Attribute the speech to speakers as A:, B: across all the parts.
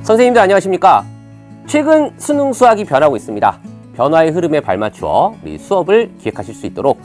A: 선생님들 안녕하십니까? 최근 수능 수학이 변하고 있습니다. 변화의 흐름에 발맞추어 우리 수업을 기획하실 수 있도록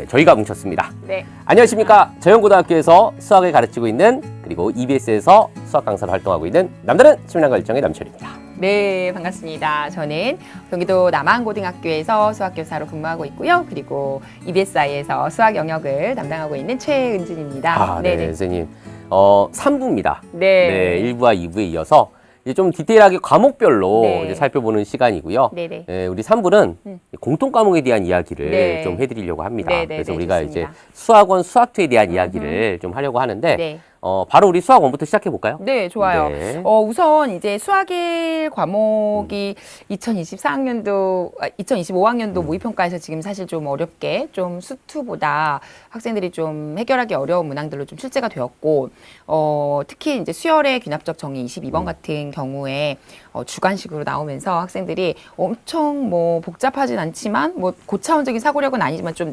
A: 저희가 뭉쳤습니다.
B: 네.
A: 안녕하십니까? 저영고등학교에서 수학을 가르치고 있는, 그리고 EBS에서 수학 강사로 활동하고 있는 남다른 시민학과 일정의 남철입니다.
B: 네, 반갑습니다. 저는 경기도 남한고등학교에서 수학교사로 근무하고 있고요. 그리고 EBSI에서 수학 영역을 담당하고 있는 최은진입니다.
A: 네, 선생님. 3부입니다.
B: 네.
A: 1부와 2부에 이어서 이제 좀 디테일하게 과목별로
B: 네.
A: 이제 살펴보는 시간이고요.
B: 네네.
A: 우리 3부는 공통 과목에 대한 이야기를
B: 네.
A: 좀 해드리려고 합니다.
B: 네네네,
A: 그래서 우리가
B: 좋습니다.
A: 이제 수학원, 수학투에 대한 이야기를 좀 하려고 하는데,
B: 네.
A: 바로 우리 수학 1부터 시작해 볼까요?
B: 네, 좋아요.
A: 네.
B: 우선 이제 수학일 과목이 2025학년도 모의평가에서 지금 사실 좀 어렵게 좀 수투보다 학생들이 좀 해결하기 어려운 문항들로 좀 출제가 되었고, 특히 이제 수열의 귀납적 정의 22번 같은 경우에 주관식으로 나오면서 학생들이 엄청 뭐 복잡하진 않지만 뭐 고차원적인 사고력은 아니지만 좀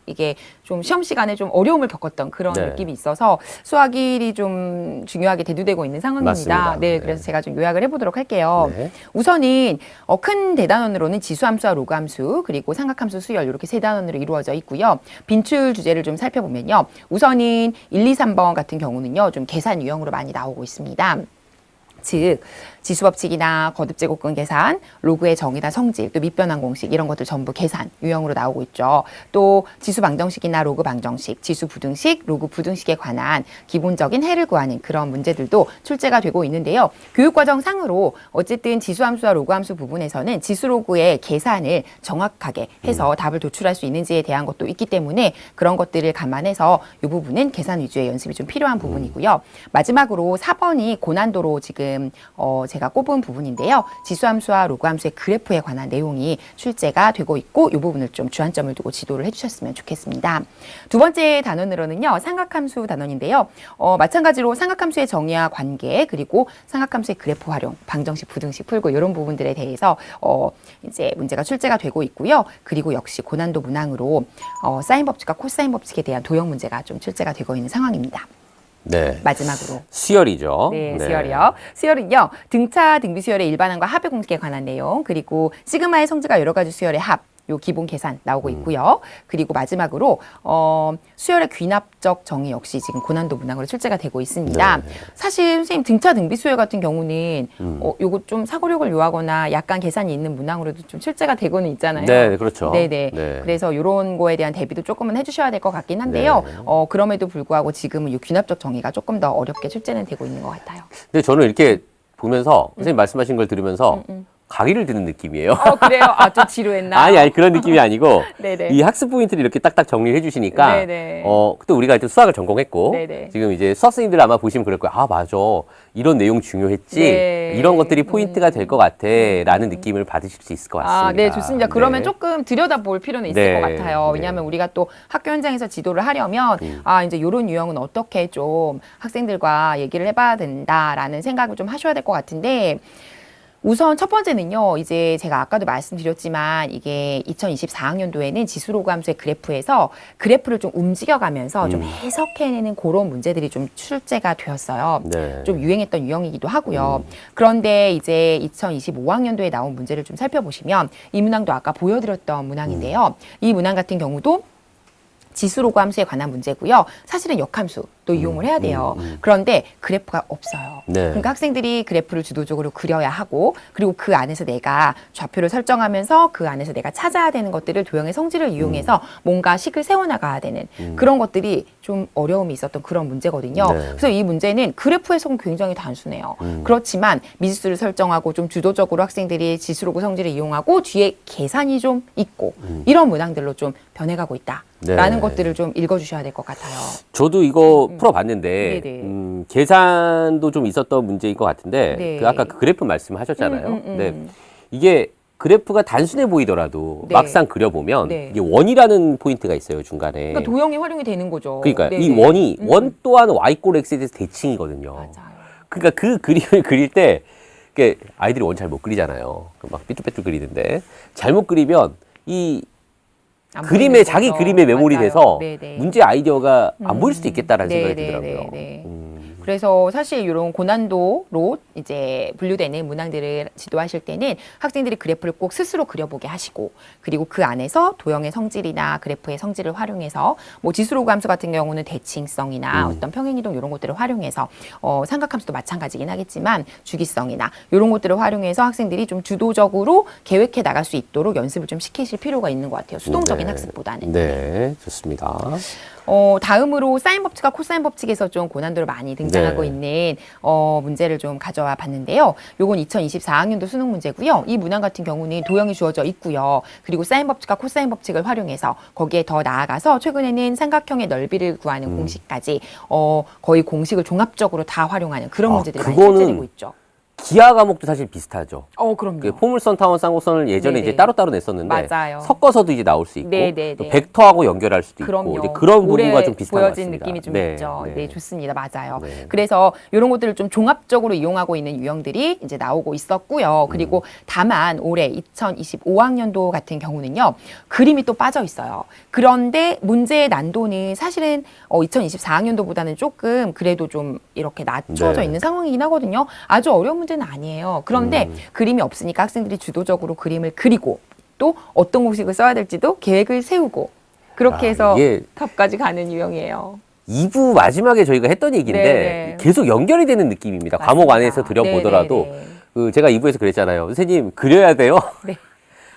B: 이게 좀 시험 시간에 좀 어려움을 겪었던 그런
A: 네.
B: 느낌이 있어서 수학일이 좀 중요하게 대두되고 있는 상황입니다.
A: 맞습니다.
B: 네,
A: 네.
B: 그래서 제가 좀 요약을 해보도록 할게요.
A: 네.
B: 우선은 큰 대단원으로는 지수함수와 로그함수 그리고 삼각함수 수열 이렇게 세 단원으로 이루어져 있고요. 빈출 주제를 좀 살펴보면요. 우선은 1, 2, 3번 같은 경우는요. 좀 계산 유형으로 많이 나오고 있습니다. 즉 지수법칙이나 거듭제곱근 계산, 로그의 정의나 성질, 또 밑변환 공식 이런 것들 전부 계산 유형으로 나오고 있죠. 또 지수 방정식이나 로그 방정식, 지수 부등식, 로그 부등식에 관한 기본적인 해를 구하는 그런 문제들도 출제가 되고 있는데요. 교육과정 상으로 어쨌든 지수함수와 로그함수 부분에서는 지수 로그의 계산을 정확하게 해서 답을 도출할 수 있는지에 대한 것도 있기 때문에 그런 것들을 감안해서 이 부분은 계산 위주의 연습이 좀 필요한 부분이고요. 마지막으로 4번이 고난도로 지금 제가 꼽은 부분인데요. 지수함수와 로그함수의 그래프에 관한 내용이 출제가 되고 있고 이 부분을 좀 주안점을 두고 지도를 해주셨으면 좋겠습니다. 두 번째 단원으로는요. 삼각함수 단원인데요. 마찬가지로 삼각함수의 정의와 관계 그리고 삼각함수의 그래프 활용, 방정식, 부등식 풀고 이런 부분들에 대해서 이제 문제가 출제가 되고 있고요. 그리고 역시 고난도 문항으로 사인 법칙과 코사인 법칙에 대한 도형 문제가 좀 출제가 되고 있는 상황입니다.
A: 네.
B: 마지막으로
A: 수열이죠.
B: 네, 수열이요. 수열은요, 등차, 등비 수열의 일반항과 합의 공식에 관한 내용, 그리고 시그마의 성질과 여러 가지 수열의 합, 요 기본 계산 나오고 있고요. 그리고 마지막으로 수열의 귀납적 정의 역시 지금 고난도 문항으로 출제가 되고 있습니다.
A: 네.
B: 사실 선생님 등차, 등비 수열 같은 경우는 요거 좀 사고력을 요하거나 약간 계산이 있는 문항으로도 좀 출제가 되고는 있잖아요.
A: 네, 그렇죠.
B: 네네.
A: 네.
B: 그래서 이런 거에 대한 대비도 조금은 해주셔야 될 것 같긴 한데요.
A: 네.
B: 그럼에도 불구하고 지금은 이 귀납적 정의가 조금 더 어렵게 출제는 되고 있는 것 같아요.
A: 근데 저는 이렇게 보면서 선생님 말씀하신 걸 들으면서 강의를 듣는 느낌이에요.
B: 그래요? 좀 지루했나?
A: 아니, 그런 느낌이 아니고
B: 네네.
A: 이 학습 포인트를 이렇게 딱딱 정리를 해주시니까
B: 네네.
A: 그때 우리가 이제 수학을 전공했고
B: 네네.
A: 지금 이제 수학생님들 아마 보시면 그럴 거예요. 아, 맞아. 이런 내용 중요했지.
B: 네.
A: 이런 것들이 포인트가 될 것 같아. 라는 느낌을 받으실 수 있을 것 같습니다.
B: 네, 좋습니다. 그러면
A: 네.
B: 조금 들여다볼 필요는 있을
A: 네.
B: 것 같아요.
A: 네.
B: 왜냐하면 우리가 또 학교 현장에서 지도를 하려면 이제 이런 유형은 어떻게 좀 학생들과 얘기를 해봐야 된다라는 생각을 좀 하셔야 될 것 같은데 우선 첫 번째는요, 이제 제가 아까도 말씀드렸지만 이게 2024학년도에는 지수로그함수의 그래프에서 그래프를 좀 움직여가면서 좀 해석해내는 그런 문제들이 좀 출제가 되었어요.
A: 네.
B: 좀 유행했던 유형이기도 하고요. 그런데 이제 2025학년도에 나온 문제를 좀 살펴보시면 이 문항도 아까 보여드렸던 문항인데요. 이 문항 같은 경우도 지수로그 함수에 관한 문제고요. 사실은 역함수도 이용을 해야 돼요. 그런데 그래프가 없어요.
A: 네.
B: 그러니까 학생들이 그래프를 주도적으로 그려야 하고 그리고 그 안에서 내가 좌표를 설정하면서 그 안에서 내가 찾아야 되는 것들을 도형의 성질을 이용해서 뭔가 식을 세워나가야 되는 그런 것들이 좀 어려움이 있었던 그런 문제거든요.
A: 네.
B: 그래서 이 문제는 그래프 해석은 굉장히 단순해요. 그렇지만 미지수를 설정하고 좀 주도적으로 학생들이 지수로그 성질을 이용하고 뒤에 계산이 좀 있고 이런 문항들로 좀 변해가고 있다.
A: 네.
B: 라는 것들을 좀 읽어주셔야 될 것 같아요.
A: 저도 이거 풀어봤는데
B: 네네.
A: 계산도 좀 있었던 문제인 것 같은데
B: 네.
A: 아까 그 그래프 말씀하셨잖아요. 근데 이게 그래프가 단순해 보이더라도
B: 네.
A: 막상 그려보면
B: 네.
A: 이게 원이라는 포인트가 있어요, 중간에.
B: 그러니까 도형이 활용이 되는 거죠.
A: 그러니까
B: 네네.
A: 이 원이 원 또한 y꼴 x에 대해서 대칭이거든요.
B: 맞아요.
A: 그러니까 그 그림을 그릴 때 이게 아이들이 원 잘 못 그리잖아요. 막 삐뚤빼뚤 그리는데 잘못 그리면 이
B: 안
A: 그림에
B: 보이는
A: 자기
B: 거죠.
A: 그림에 메모리
B: 맞아요.
A: 돼서
B: 네네.
A: 문제 아이디어가 안 보일 수도 있겠다라는 생각이
B: 네네네.
A: 들더라고요.
B: 네. 그래서 사실 이런 고난도로 이제 분류되는 문항들을 지도하실 때는 학생들이 그래프를 꼭 스스로 그려보게 하시고, 그리고 그 안에서 도형의 성질이나 그래프의 성질을 활용해서 뭐 지수로그 함수 같은 경우는 대칭성이나 어떤 평행이동 이런 것들을 활용해서 삼각함수도 마찬가지긴 하겠지만 주기성이나 이런 것들을 활용해서 학생들이 좀 주도적으로 계획해 나갈 수 있도록 연습을 좀 시키실 필요가 있는 것 같아요. 수동적인 학습보다는.
A: 네, 좋습니다.
B: 다음으로 사인 법칙과 코사인 법칙에서 좀 고난도로 많이 등장하고
A: 네.
B: 있는 문제를 좀 가져와 봤는데요. 요건 2024학년도 수능 문제고요. 이 문항 같은 경우는 도형이 주어져 있고요. 그리고 사인 법칙과 코사인 법칙을 활용해서 거기에 더 나아가서 최근에는 삼각형의 넓이를 구하는 공식까지 거의 공식을 종합적으로 다 활용하는 그런 문제들이 많이
A: 그거는
B: 출제되고 있죠.
A: 기하 과목도 사실 비슷하죠.
B: 그럼요.
A: 그 포물선, 타원, 쌍곡선을 예전에
B: 네네.
A: 이제 따로따로 냈었는데
B: 맞아요.
A: 섞어서도 이제 나올 수 있고
B: 네네네.
A: 또 벡터하고 연결할 수도
B: 그럼요.
A: 있고 이제 그런 부분과
B: 오래
A: 좀 비슷한 것
B: 보여진
A: 같습니다.
B: 느낌이 좀
A: 네,
B: 있죠.
A: 네.
B: 네, 좋습니다. 맞아요.
A: 네.
B: 그래서 이런 것들을 좀 종합적으로 이용하고 있는 유형들이 이제 나오고 있었고요. 그리고 다만 올해 2025학년도 같은 경우는요, 그림이 또 빠져 있어요. 그런데 문제의 난도는 사실은 2024학년도보다는 조금 그래도 좀 이렇게 낮춰져
A: 네.
B: 있는 상황이긴 하거든요. 아주 어려운 문제는 아니에요. 그런데 그림이 없으니까 학생들이 주도적으로 그림을 그리고 또 어떤 공식을 써야 될지도 계획을 세우고 그렇게 해서
A: 이게
B: 탑까지 가는 유형이에요.
A: 2부 마지막에 저희가 했던 얘기인데
B: 네네.
A: 계속 연결이 되는 느낌입니다. 과목
B: 맞습니다.
A: 안에서 들여보더라도
B: 네네네.
A: 그 제가 2부에서 그랬잖아요. 선생님 그려야 돼요.
B: 네.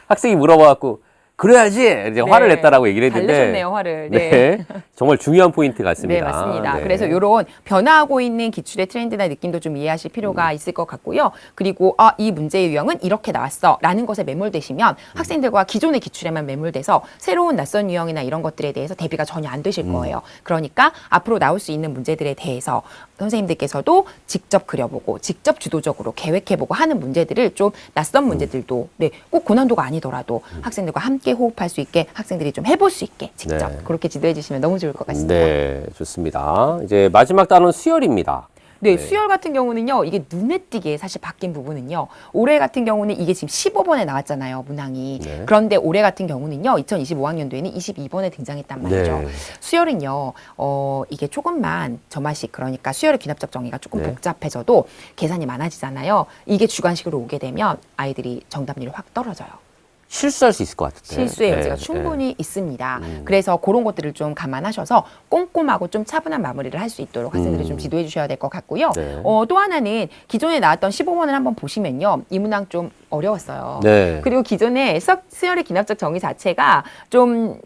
A: 학생이 물어봐갖고 그래야지 이제 화를
B: 네.
A: 냈다라고 얘기를
B: 잘
A: 했는데
B: 내셨네요, 화를.
A: 네.
B: 네.
A: 정말 중요한 포인트 같습니다.
B: 네, 맞습니다.
A: 네.
B: 그래서 이런 변화하고 있는 기출의 트렌드나 느낌도 좀 이해하실 필요가 있을 것 같고요. 그리고 이 문제의 유형은 이렇게 나왔어 라는 것에 매몰되시면 학생들과 기존의 기출에만 매몰돼서 새로운 낯선 유형이나 이런 것들에 대해서 대비가 전혀 안 되실 거예요. 그러니까 앞으로 나올 수 있는 문제들에 대해서 선생님들께서도 직접 그려보고 직접 주도적으로 계획해보고 하는 문제들을 좀 낯선 문제들도 꼭 고난도가 아니더라도 학생들과 함께 호흡할 수 있게 학생들이 좀 해볼 수 있게 직접
A: 네.
B: 그렇게 지도해 주시면 너무 좋을 것 같습니다.
A: 네, 좋습니다. 이제 마지막 단어는 수열입니다.
B: 네, 수열 같은 경우는요, 이게 눈에 띄게 사실 바뀐 부분은요, 올해 같은 경우는 이게 지금 15번에 나왔잖아요, 문항이.
A: 네.
B: 그런데 올해 같은 경우는요, 2025학년도에는 22번에 등장했단 말이죠.
A: 네.
B: 수열은요, 이게 조금만 점화식, 그러니까 수열의 귀납적 정의가 조금
A: 네.
B: 복잡해져도 계산이 많아지잖아요. 이게 주관식으로 오게 되면 아이들이 정답률이 확 떨어져요.
A: 실수할 수 있을 것 같은데.
B: 실수의
A: 네,
B: 여지가 충분히 있습니다. 그래서 그런 것들을 좀 감안하셔서 꼼꼼하고 좀 차분한 마무리를 할 수 있도록 학생들이 좀 지도해 주셔야 될 것 같고요.
A: 네.
B: 또 하나는 기존에 나왔던 15번을 한번 보시면요. 이 문항 좀 어려웠어요.
A: 네.
B: 그리고 기존에 수열의 기납적 정의 자체가 좀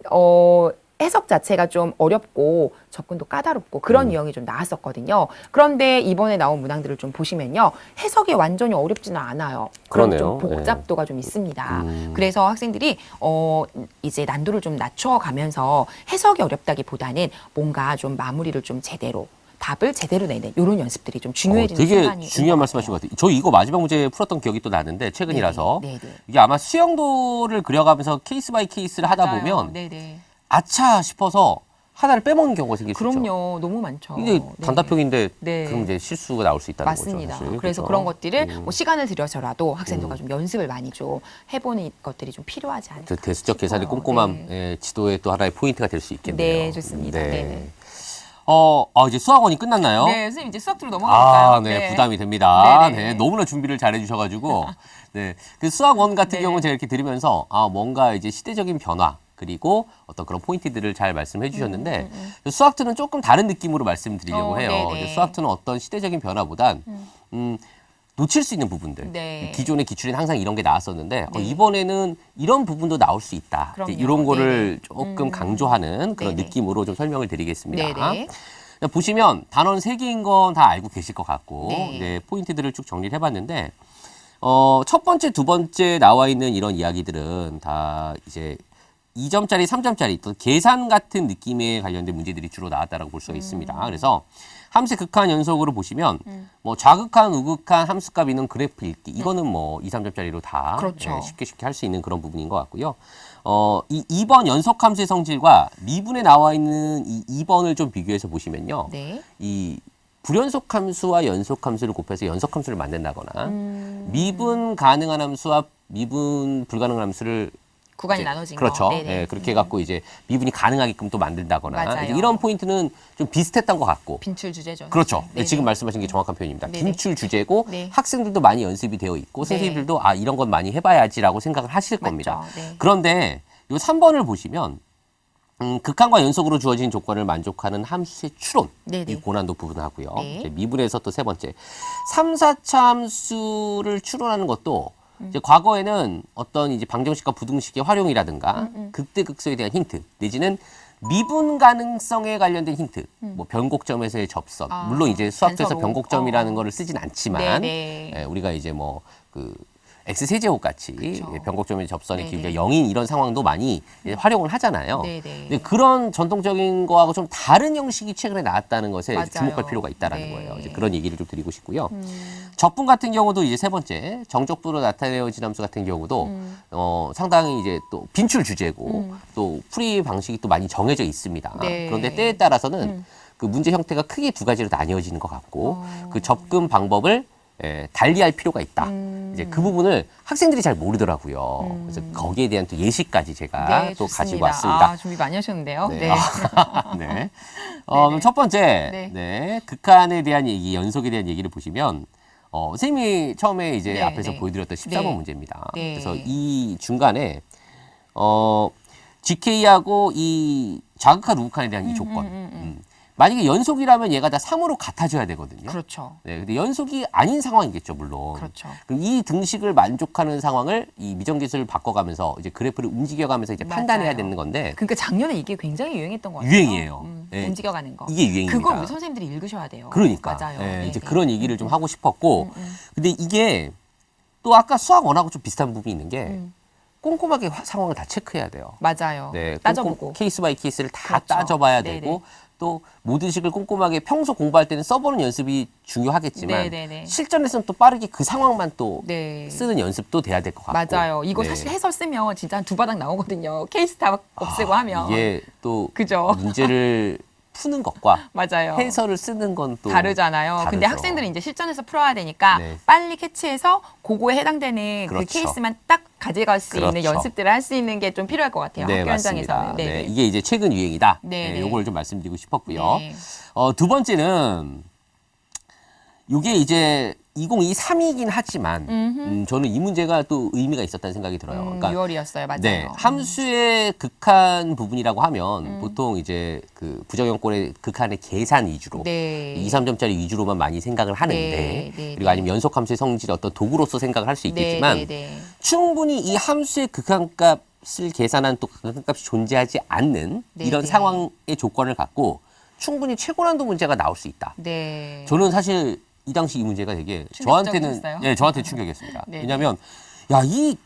B: 해석 자체가 좀 어렵고 접근도 까다롭고 그런 유형이 좀 나왔었거든요. 그런데 이번에 나온 문항들을 좀 보시면요. 해석이 완전히 어렵지는 않아요. 그런 좀
A: 그러네요.
B: 복잡도가 좀 있습니다. 그래서 학생들이 이제 난도를 좀 낮춰가면서 해석이 어렵다기보다는 뭔가 좀 마무리를 좀 제대로 답을 제대로 내는 이런 연습들이 좀 중요해지는
A: 되게
B: 순간이
A: 중요한 말씀하신 것 같아요. 저 이거 마지막 문제 풀었던 기억이 또 나는데 최근이라서
B: 네네.
A: 이게 아마 수영도를 그려가면서 케이스 바이 케이스를 하다 보면
B: 네네.
A: 아차 싶어서 하나를 빼먹는 경우가 생길 수 있죠.
B: 그럼요. 너무 많죠.
A: 이게
B: 네.
A: 단답형인데
B: 네.
A: 그럼 이제 실수가 나올 수 있다는
B: 맞습니다.
A: 거죠. 사실.
B: 그래서
A: 그렇죠?
B: 그런 것들을 뭐 시간을 들여서라도 학생들과 좀 연습을 많이 좀 해보는 것들이 좀 필요하지 않을까.
A: 그 대수적 계산이
B: 싶어요.
A: 꼼꼼함
B: 네.
A: 예, 지도의 또 하나의 포인트가 될 수 있겠네요.
B: 네, 좋습니다. 네네.
A: 이제 수학원이 끝났나요?
B: 네, 선생님 이제 수학 들로 넘어갈까요?
A: 네, 부담이 됩니다.
B: 네네.
A: 네, 너무나 준비를 잘 해주셔가지고, 네, 그 수학원 같은
B: 네.
A: 경우는 제가 이렇게 들으면서, 뭔가 이제 시대적인 변화, 그리고 어떤 그런 포인트들을 잘 말씀해 주셨는데, 수학투는 조금 다른 느낌으로 말씀드리려고 해요.
B: 네네.
A: 이제 수학투는 어떤 시대적인 변화보단, 놓칠 수 있는 부분들.
B: 네.
A: 기존의 기출에는 항상 이런 게 나왔었는데,
B: 네.
A: 이번에는 이런 부분도 나올 수 있다.
B: 그럼요.
A: 이제 이런 거를
B: 네네.
A: 조금 강조하는 그런
B: 네네.
A: 느낌으로 좀 설명을 드리겠습니다.
B: 네네.
A: 보시면 단어는 3개인 건 다 알고 계실 것 같고,
B: 네.
A: 포인트들을 쭉 정리를 해봤는데, 첫 번째, 두 번째 나와 있는 이런 이야기들은 다 이제 2점짜리, 3점짜리 또 계산 같은 느낌에 관련된 문제들이 주로 나왔다라고 볼 수가 있습니다. 그래서 함수의 극한 연속으로 보시면 뭐 좌극한, 우극한 함수값 있는 그래프 읽기 이거는 뭐 2, 3점짜리로 다
B: 그렇죠.
A: 쉽게 할 수 있는 그런 부분인 것 같고요. 이 2번 연속 함수의 성질과 미분에 나와 있는 이 2번을 좀 비교해서 보시면요.
B: 네.
A: 이 불연속 함수와 연속 함수를 곱해서 연속 함수를 만든다거나 미분 가능한 함수와 미분 불가능한 함수를
B: 구간이
A: 이제
B: 나눠진
A: 그렇죠.
B: 거. 네네.
A: 예, 그렇게 해갖고 이제 미분이 가능하게끔 또 만든다거나
B: 맞아요.
A: 이제 이런 포인트는 좀 비슷했던 것 같고.
B: 빈출 주제죠.
A: 그렇죠.
B: 네네.
A: 지금 말씀하신 게 정확한 표현입니다.
B: 네네.
A: 빈출 주제고
B: 네.
A: 학생들도 많이 연습이 되어 있고
B: 네.
A: 선생님들도 아 이런 건 많이 해봐야지라고 생각을 하실
B: 맞죠.
A: 겁니다.
B: 네.
A: 그런데 요 3번을 보시면 극한과 연속으로 주어진 조건을 만족하는 함수의 추론
B: 네네.
A: 이 고난도 부분하고요.
B: 네.
A: 이제 미분에서 또 세 번째 3, 4차 함수를 추론하는 것도 이제 과거에는 어떤 이제 방정식과 부등식의 활용이라든가 극대극소에 대한 힌트 내지는 미분 가능성에 관련된 힌트, 뭐 변곡점에서의 접선.
B: 아,
A: 물론 이제 수학에서
B: 단서로.
A: 변곡점이라는 거를 쓰진 않지만
B: 네네.
A: 예, 우리가 이제 뭐 그 X세제곱 같이
B: 그쵸.
A: 예, 변곡점의 접선의
B: 네네.
A: 기울기가 0인 이런 상황도 많이 예, 활용을 하잖아요.
B: 네네.
A: 근데 그런 전통적인 거하고 좀 다른 형식이 최근에 나왔다는 것에
B: 맞아요.
A: 주목할 필요가 있다라는
B: 네.
A: 거예요. 이제 그런 얘기를 좀 드리고 싶고요. 적분 같은 경우도 이제 세 번째 정적분으로 나타내어진 함수 같은 경우도 상당히 이제 또 빈출 주제고 또 풀이 방식이 또 많이 정해져 있습니다.
B: 네.
A: 그런데 때에 따라서는 그 문제 형태가 크게 두 가지로 나뉘어지는 것 같고 그 접근 방법을 달리할 필요가 있다. 이제 그 부분을 학생들이 잘 모르더라고요. 그래서 거기에 대한 또 예시까지 제가
B: 네,
A: 또
B: 좋습니다.
A: 가지고 왔습니다.
B: 아, 준비 많이 하셨는데요.
A: 네.
B: 네.
A: 네. 그럼 첫 번째,
B: 네.
A: 네. 극한에 대한 얘기, 연속에 대한 얘기를 보시면, 선생님이 처음에 이제
B: 네,
A: 앞에서
B: 네.
A: 보여드렸던 13번
B: 네.
A: 문제입니다.
B: 네.
A: 그래서 이 중간에, GK하고 이 좌극한 우극한에 대한 이 조건. 만약에 연속이라면 얘가 다 3으로 같아져야 되거든요.
B: 그렇죠.
A: 네, 근데 연속이 아닌 상황이겠죠, 물론.
B: 그렇죠.
A: 그럼 이 등식을 만족하는 상황을 이 미정계수를 바꿔가면서 이제 그래프를 움직여가면서 이제 판단해야
B: 맞아요.
A: 되는 건데
B: 그러니까 작년에 이게 굉장히 유행했던 것 같아요.
A: 유행이에요. 네.
B: 움직여가는 거.
A: 이게 유행입니다.
B: 그걸 우리 선생님들이 읽으셔야 돼요.
A: 그러니까.
B: 맞아요.
A: 예,
B: 네네.
A: 이제 그런 얘기를 좀 하고 싶었고, 근데 이게 또 아까 수학 원하고 좀 비슷한 부분이 있는 게 꼼꼼하게 상황을 다 체크해야 돼요.
B: 맞아요.
A: 네,
B: 따져보고.
A: 케이스 바이 케이스를 다
B: 그렇죠.
A: 따져봐야
B: 네네.
A: 되고 또 모든 식을 꼼꼼하게 평소 공부할 때는 써보는 연습이 중요하겠지만
B: 네네네.
A: 실전에서는 또 빠르게 그 상황만 또
B: 네.
A: 쓰는 연습도 돼야 될 것 같고.
B: 맞아요. 이거
A: 네.
B: 사실 해설 쓰면 진짜 한 두 바닥 나오거든요. 케이스 다 없애고 하면.
A: 이게 또
B: 그죠.
A: 문제를 푸는 것과
B: 맞아요.
A: 해설을 쓰는 건 또
B: 다르잖아요. 근데
A: 다르죠.
B: 학생들은 이제 실전에서 풀어야 되니까
A: 네.
B: 빨리 캐치해서 그거에 해당되는 그
A: 그렇죠.
B: 케이스만 딱 가져갈 수 있는
A: 그렇죠.
B: 연습들을 할 수 있는 게 좀 필요할 것 같아요.
A: 네,
B: 학교
A: 맞습니다.
B: 현장에서는.
A: 네,
B: 네.
A: 이게 이제 최근 유행이다.
B: 네,
A: 네,
B: 네.
A: 요걸 좀 말씀드리고 싶었고요.
B: 네.
A: 두 번째는 이게 이제 2023이긴 하지만 저는 이 문제가 또 의미가 있었다는 생각이 들어요. 그러니까
B: 6월이었어요. 맞아요.
A: 네, 함수의 극한 부분이라고 하면 보통 이제 그 부정형꼴의 극한의 계산 위주로
B: 네.
A: 2, 3점짜리 위주로만 많이 생각을 하는데
B: 네, 네,
A: 그리고
B: 네.
A: 아니면 연속함수의 성질의 어떤 도구로서 생각을 할 수 있겠지만
B: 네, 네, 네.
A: 충분히 이 함수의 극한값을 계산한 또 극한값이 존재하지 않는
B: 네,
A: 이런
B: 네.
A: 상황의 조건을 갖고 충분히 최고난도 문제가 나올 수 있다.
B: 네.
A: 저는 사실 이 당시 이 문제가 되게 저한테는
B: 충격적이었어요?
A: 예, 저한테 충격이었습니다.
B: 네,
A: 왜냐하면 야, 이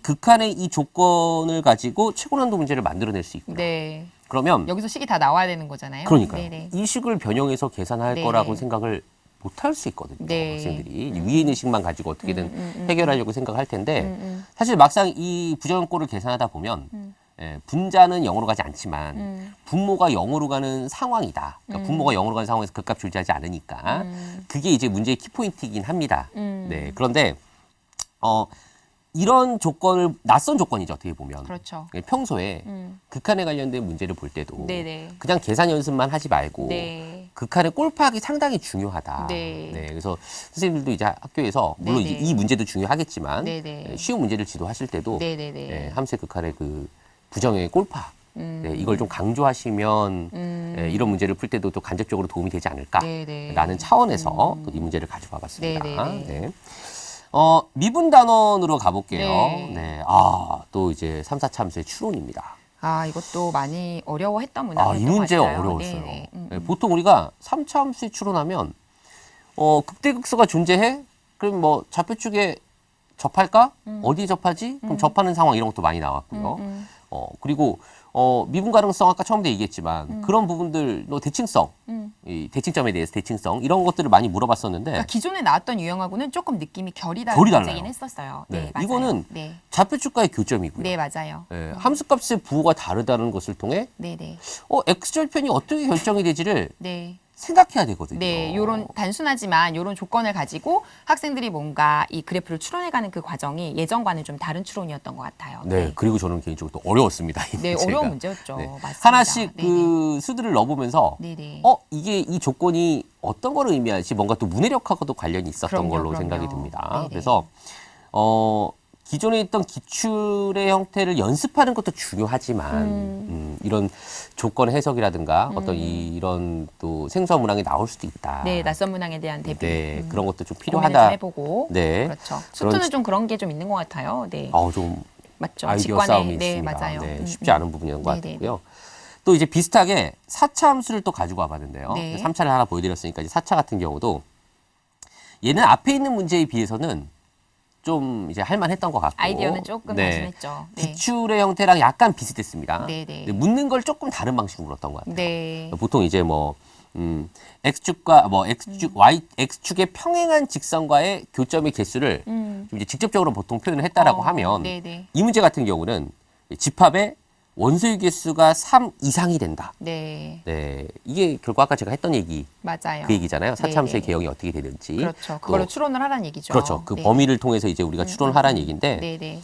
A: 극한의 이 조건을 가지고 최고난도 문제를 만들어낼 수 있구나.
B: 네.
A: 그러면
B: 여기서 식이 다 나와야 되는 거잖아요.
A: 그러니까요.
B: 네네.
A: 이 식을 변형해서 계산할
B: 네네.
A: 거라고 생각을 못 할 수 있거든요.
B: 네.
A: 학생들이 위에 있는 식만 가지고 어떻게든 해결하려고 생각할 텐데 사실 막상 이 부정꼴을 계산하다 보면 예, 분자는 0으로 가지 않지만 분모가 0으로 가는 상황이다. 그러니까 분모가 0으로 가는 상황에서 극값 존재하지 않으니까 그게 이제 문제의 키포인트이긴 합니다. 네, 그런데 이런 조건을 낯선 조건이죠. 어떻게 보면
B: 그렇죠.
A: 평소에 극한에 관련된 문제를 볼 때도
B: 네네.
A: 그냥 계산 연습만 하지 말고
B: 네.
A: 극한의 꼴파하기 상당히 중요하다.
B: 네.
A: 그래서 선생님들도 이제 학교에서 물론
B: 네네.
A: 이 문제도 중요하겠지만
B: 네네.
A: 쉬운 문제를 지도하실 때도
B: 네네네.
A: 예, 함수의 극한의 그 부정의 꼴파 네, 이걸 좀 강조하시면 예, 이런 문제를 풀 때도 또 간접적으로 도움이 되지 않을까
B: 네네.
A: 라는 차원에서 또 이 문제를 가져와 봤습니다.
B: 네네네.
A: 네. 미분 단원으로 가볼게요.
B: 네.
A: 네. 또 이제 3, 4차 함수의 추론입니다.
B: 아, 이것도 많이 어려워했던 문항이었던
A: 이
B: 것
A: 문제
B: 같아요.
A: 어려웠어요.
B: 네네.
A: 네, 보통 우리가 3차 함수의 추론하면 극대극소가 존재해? 그럼 뭐 좌표축에 접할까? 어디에 접하지? 그럼 접하는 상황 이런 것도 많이 나왔고요. 그리고 미분 가능성 아까 처음에 얘기했지만 그런 부분들 대칭성, 이 대칭점에 대해서 대칭성 이런 것들을 많이 물어봤었는데
B: 그러니까 기존에 나왔던 유형하고는 조금 느낌이 결이 다른
A: 결이
B: 문제긴
A: 달라요.
B: 했었어요.
A: 네,
B: 네, 맞아요.
A: 이거는
B: 네.
A: 좌표축과의 교점이고요.
B: 네, 맞아요.
A: 예, 함수값의 부호가 다르다는 것을 통해
B: 네, 네.
A: x절편이 어떻게 결정이 되지를
B: 네.
A: 생각해야 되거든요.
B: 네, 요런 단순하지만 요런 조건을 가지고 학생들이 뭔가 이 그래프를 추론해가는 그 과정이 예전과는 좀 다른 추론이었던 것 같아요.
A: 네, 그리고 저는 개인적으로 또 어려웠습니다. 이
B: 네,
A: 문제가.
B: 어려운 문제였죠.
A: 네.
B: 맞습니다.
A: 하나씩
B: 네네.
A: 그 수들을 넣어보면서
B: 네네.
A: 이게 이 조건이 어떤 걸 의미하지 뭔가 또 문해력하고도 관련이 있었던
B: 그럼요,
A: 걸로
B: 그럼요.
A: 생각이 듭니다.
B: 네네.
A: 그래서 기존에 있던 기출의 형태를 연습하는 것도 중요하지만 이런 조건 해석이라든가 어떤 이런 또 생소한 문항이 나올 수도 있다.
B: 네, 낯선 문항에 대한 대비.
A: 네, 그런 것도 좀
B: 고민을
A: 필요하다.
B: 좀 해보고.
A: 네.
B: 그렇죠.
A: 그런
B: 수투는 좀 그런 게 좀 있는 것 같아요. 네.
A: 좀
B: 맞죠.
A: 아이디어
B: 직관에.
A: 싸움이
B: 네,
A: 있습니다.
B: 맞아요.
A: 네, 쉽지 않은 부분인 것
B: 네네.
A: 같고요. 또 이제 비슷하게 4차 함수를 또 가지고 와봤는데요.
B: 네.
A: 3차를 하나 보여드렸으니까 이제 4차 같은 경우도 얘는 앞에 있는 문제에 비해서는 좀 이제 할만했던 것 같고
B: 아이디어는 조금 단순했죠. 네.
A: 기출의 형태랑 약간 비슷했습니다.
B: 네네.
A: 근데 묻는 걸 조금 다른 방식으로 물었던 것 같아요.
B: 네.
A: 보통 이제 x축과 x축의 평행한 직선과의 교점의 개수를 좀 이제 직접적으로 보통 표현을 했다라고 하면
B: 네네.
A: 이 문제 같은 경우는 집합의 원소유 개수가 3 이상이 된다.
B: 네.
A: 네, 이게 결국 아까 제가 했던 얘기
B: 맞아요.
A: 그 얘기잖아요. 사차함수의
B: 네네.
A: 개형이 어떻게 되는지.
B: 그렇죠. 그걸로
A: 또
B: 추론을 하라는 얘기죠.
A: 그렇죠. 그
B: 네.
A: 범위를 통해서 이제 우리가 추론을 하라는 얘기인데
B: 네네.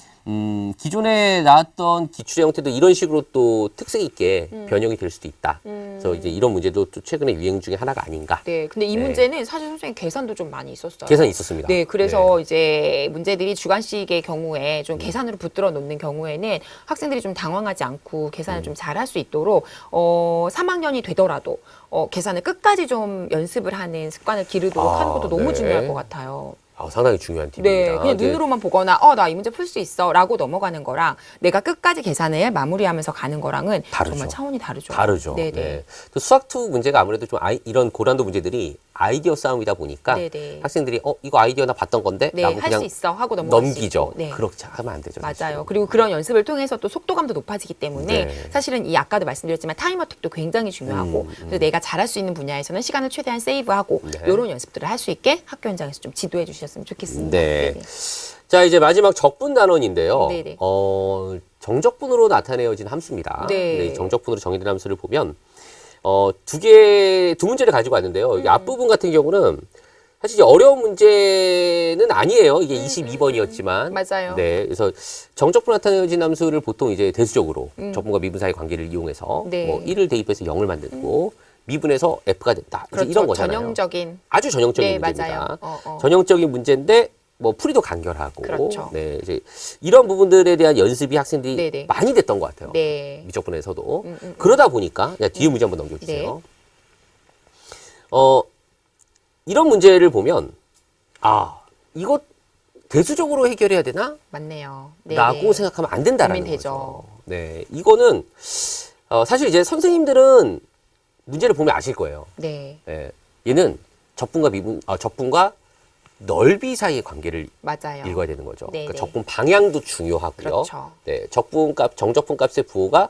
A: 기존에 나왔던 기출의 형태도 이런 식으로 또 특색 있게 변형이 될 수도 있다. 그래서 이제 이런 문제도 또 최근에 유행 중에 하나가 아닌가.
B: 네. 근데 이
A: 네.
B: 문제는 사실 선생님 계산도 좀 많이 있었어요.
A: 계산이 있었습니다.
B: 네, 그래서 이제 문제들이 주관식의 경우에 좀 계산으로 붙들어 놓는 경우에는 학생들이 좀 당황하지 않고 계산을 좀 잘할 수 있도록 3학년이 되더라도 계산을 끝까지 좀 연습을 하는 습관을 기르도록 하는 것도 너무
A: 네.
B: 중요할 것 같아요.
A: 상당히 중요한 팁입니다.
B: 네, 그냥
A: 이게
B: 눈으로만 보거나 나 이 문제 풀 수 있어 라고 넘어가는 거랑 내가 끝까지 계산을 마무리하면서 가는 거랑은
A: 다르죠.
B: 정말 차원이 다르죠.
A: 다르죠.
B: 네네.
A: 네. 또 수학2 문제가 아무래도 좀 이런 고난도 문제들이 아이디어 싸움이다 보니까
B: 네네.
A: 학생들이 이거 아이디어 나 봤던 건데
B: 네,
A: 라고
B: 할
A: 그냥
B: 수 있어 하고 넘어갈 수
A: 넘기죠.
B: 있고. 네.
A: 그렇게 하면 안 되죠.
B: 맞아요.
A: 사실은.
B: 그리고 그런 연습을 통해서 또 속도감도 높아지기 때문에
A: 네.
B: 사실은 이 아까도 말씀드렸지만 타임 어택도 굉장히 중요하고 그래서 내가 잘할 수 있는 분야에서는 시간을 최대한 세이브하고
A: 네.
B: 이런 연습들을 할 수 있게 학교 현장에서 좀 지도해 주셨으면 좋겠습니다.
A: 네.
B: 네네.
A: 자, 이제 마지막 적분 단원인데요.
B: 네네.
A: 정적분으로 나타내어진 함수입니다.
B: 네.
A: 네, 정적분으로 정의된 함수를 보면 두 문제를 가지고 왔는데요. 이 앞부분 같은 경우는 사실 이제 어려운 문제는 아니에요. 이게 22번이었지만.
B: 맞아요.
A: 네. 그래서 정적분 나타내어진 함수를 보통 이제 대수적으로 적분과 미분 사이의 관계를 이용해서
B: 네.
A: 1을 대입해서 0을 만들고 미분해서 F가 됐다. 이제
B: 그렇죠.
A: 이런 거잖아요.
B: 전형적인.
A: 아주 전형적인
B: 네,
A: 문제입니다.
B: 맞아요.
A: 전형적인 문제인데 풀이도 간결하고
B: 그렇죠.
A: 네, 이제 이런 부분들에 대한 연습이 학생들이
B: 네네.
A: 많이 됐던 것 같아요.
B: 네.
A: 미적분에서도. 그러다 보니까 뒤에 문제 한번 넘겨주세요.
B: 네.
A: 이런 문제를 보면 이거 대수적으로 해결해야 되나?
B: 맞네요. 네.
A: 라고 생각하면 안 된다라는
B: 고민되죠.
A: 거죠. 네, 이거는 사실 이제 선생님들은 문제를 보면 아실 거예요.
B: 네.
A: 예, 얘는 적분과 넓이 사이의 관계를
B: 맞아요.
A: 읽어야 되는 거죠.
B: 네네.
A: 그러니까 적분 방향도 중요하고요.
B: 그렇죠.
A: 네, 정적분 값의 부호가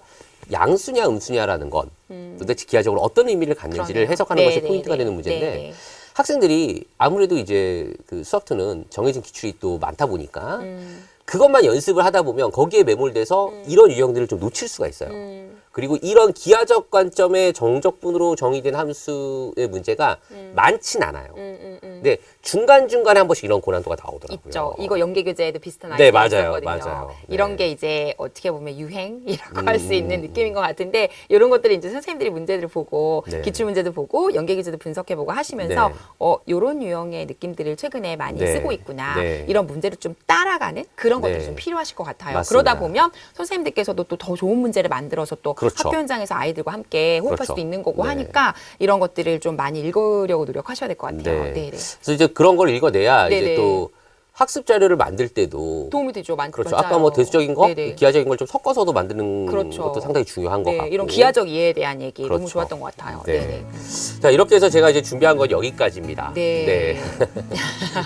A: 양수냐 음수냐라는 건 도대체 기하적으로 어떤 의미를 갖는지를
B: 그러네요.
A: 해석하는 것이
B: 네네네.
A: 포인트가 되는 문제인데
B: 네네.
A: 학생들이 아무래도 이제 그 수학2는 정해진 기출이 또 많다 보니까 그것만 연습을 하다 보면 거기에 매몰돼서 이런 유형들을 좀 놓칠 수가 있어요. 그리고 이런 기하적 관점의 정적분으로 정의된 함수의 문제가 많진 않아요. 근데 중간중간에 한 번씩 이런 고난도가 나오더라고요.
B: 있죠. 이거 연계교재에도 비슷한
A: 네,
B: 아이디어
A: 맞아요.
B: 있었거든요.
A: 맞아요. 네.
B: 이런 게 이제 어떻게 보면 유행이라고 할 수 있는 느낌인 것 같은데 이런 것들이 이제 선생님들이 문제들을 보고
A: 네.
B: 기출 문제도 보고 연계교재도 분석해보고 하시면서
A: 네.
B: 이런 유형의 느낌들을 최근에 많이
A: 네.
B: 쓰고 있구나.
A: 네.
B: 이런 문제를 좀 따라가는 그런 것들이
A: 네.
B: 좀 필요하실 것 같아요.
A: 맞습니다.
B: 그러다 보면 선생님들께서도 또 더 좋은 문제를 만들어서 또
A: 그렇죠.
B: 학교 현장에서 아이들과 함께 호흡할
A: 그렇죠.
B: 수도 있는 거고
A: 네.
B: 하니까 이런 것들을 좀 많이 읽으려고 노력하셔야 될 것 같아요.
A: 네.
B: 네. 네.
A: 그래서 이제 그런 걸 읽어내야 이제
B: 네네.
A: 또 학습 자료를 만들 때도
B: 도움이 되죠.
A: 그렇죠.
B: 맞아요.
A: 아까 뭐 대수적인 거,
B: 네네.
A: 기하적인 걸 좀 섞어서도 만드는
B: 그렇죠.
A: 것도 상당히 중요한 것
B: 네,
A: 같고.
B: 이런 기하적 이해에 대한 얘기 너무
A: 그렇죠.
B: 좋았던 것 같아요.
A: 네.
B: 네.
A: 자, 이렇게 해서 제가 이제 준비한 건 여기까지입니다.
B: 네.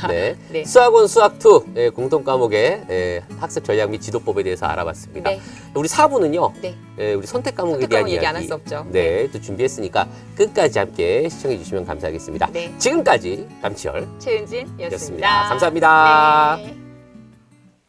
A: 네.
B: 네.
A: 수학원 수학2 공통 과목의 학습 전략 및 지도법에 대해서 알아봤습니다.
B: 네.
A: 우리 4부는요.
B: 네.
A: 우리 선택 과목에
B: 선택
A: 대한
B: 과목 얘기 안
A: 이야기.
B: 할 수 없죠.
A: 네, 또 준비했으니까 끝까지 함께 시청해 주시면 감사하겠습니다.
B: 네.
A: 지금까지 감치열
B: 최은진이었습니다.
A: 였습니다. 감사합니다.
B: 네.